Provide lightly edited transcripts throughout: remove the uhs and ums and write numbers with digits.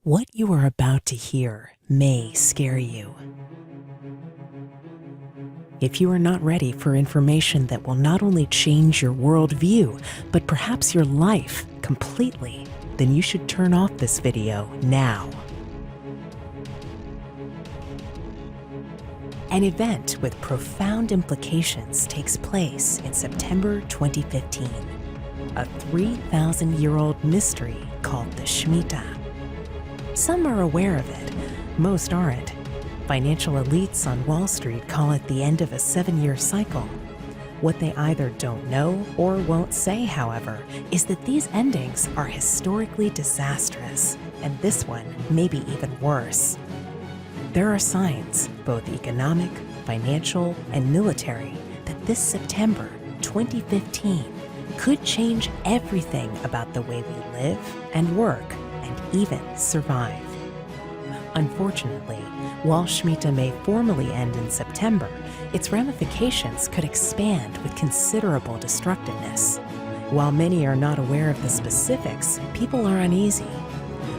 What you are about to hear may scare you. If you are not ready for information that will not only change your worldview, but perhaps your life completely, then you should turn off this video now. An event with profound implications takes place in September 2015. A 3,000-year-old mystery called the Shemita. Some are aware of it, most aren't. Financial elites on Wall Street call it the end of a 7-year cycle. What they either don't know or won't say, however, is that these endings are historically disastrous, and this one may be even worse. There are signs, both economic, financial, and military, that this September 2015 could change everything about the way we live and work and even survive. Unfortunately, while Shemita may formally end in September, its ramifications could expand with considerable destructiveness. While many are not aware of the specifics, people are uneasy.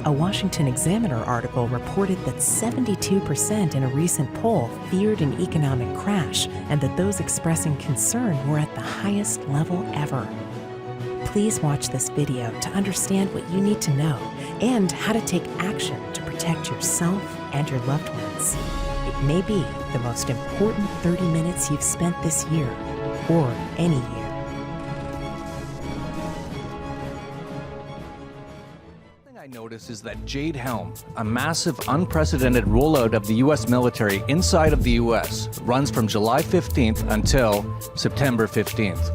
A Washington Examiner article reported that 72% in a recent poll feared an economic crash and that those expressing concern were at the highest level ever. Please watch this video to understand what you need to know and how to take action to protect yourself and your loved ones. It may be the most important 30 minutes you've spent this year, or any year. One thing I notice is that Jade Helm, a massive, unprecedented rollout of the U.S. military inside of the U.S., runs from July 15th until September 15th.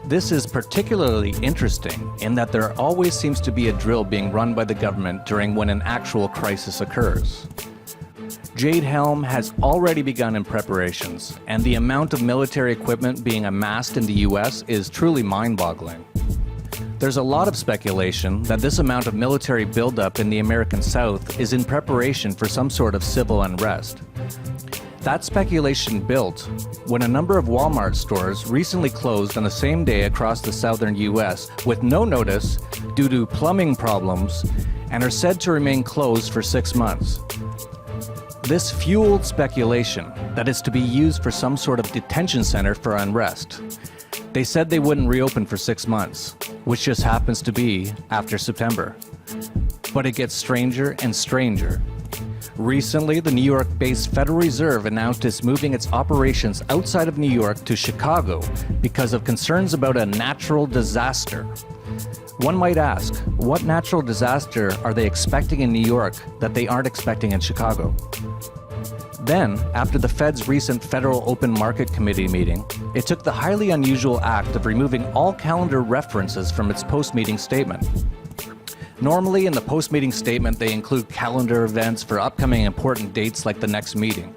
This is particularly interesting in that there always seems to be a drill being run by the government during when an actual crisis occurs. Jade Helm has already begun in preparations, and the amount of military equipment being amassed in the US is truly mind-boggling. There's a lot of speculation that this amount of military buildup in the American South is in preparation for some sort of civil unrest. That speculation built when a number of Walmart stores recently closed on the same day across the southern US with no notice due to plumbing problems and are said to remain closed for 6 months. This fueled speculation that it's to be used for some sort of detention center for unrest. They said they wouldn't reopen for 6 months, which just happens to be after September. But it gets stranger and stranger. Recently, the New York-based Federal Reserve announced it's moving its operations outside of New York to Chicago because of concerns about a natural disaster. One might ask, what natural disaster are they expecting in New York that they aren't expecting in Chicago? Then, after the Fed's recent Federal Open Market Committee meeting, it took the highly unusual act of removing all calendar references from its post-meeting statement. Normally, in the post-meeting statement, they include calendar events for upcoming important dates like the next meeting.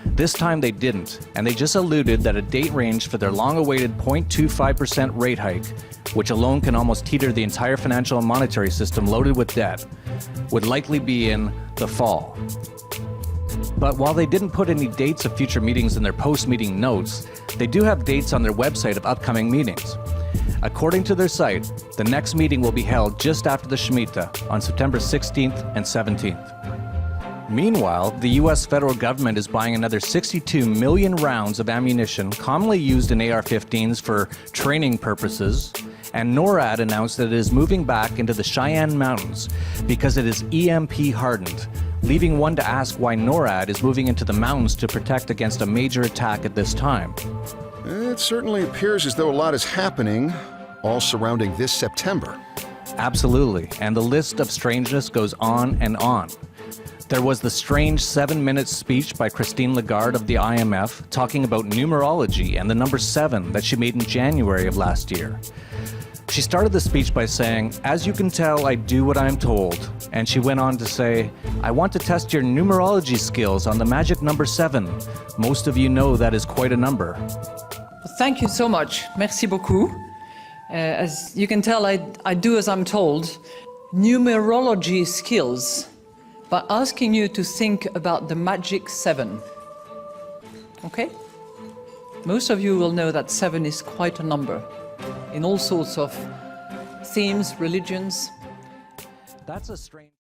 This time they didn't, and they just alluded that a date range for their long-awaited 0.25% rate hike, which alone can almost teeter the entire financial and monetary system loaded with debt, would likely be in the fall. But while they didn't put any dates of future meetings in their post-meeting notes, they do have dates on their website of upcoming meetings. According to their site, the next meeting will be held just after the Shemita on September 16th and 17th. Meanwhile, the US federal government is buying another 62 million rounds of ammunition commonly used in AR-15s for training purposes, and NORAD announced that it is moving back into the Cheyenne Mountains because it is EMP hardened, leaving one to ask why NORAD is moving into the mountains to protect against a major attack at this time. It certainly appears as though a lot is happening, all surrounding this September. Absolutely, and the list of strangeness goes on and on. There was the strange 7-minute speech by Christine Lagarde of the IMF talking about numerology and the number 7 that she made in January of last year. She started the speech by saying, "As you can tell, I do what I am told." And she went on to say, "I want to test your numerology skills on the magic number 7. Most of you know that is quite a number." Thank you so much. Merci beaucoup. As you can tell, I do as I'm told. Numerology skills, by asking you to think about the magic 7. Okay? Most of you will know that 7 is quite a number in all sorts of themes, religions. That's a strange...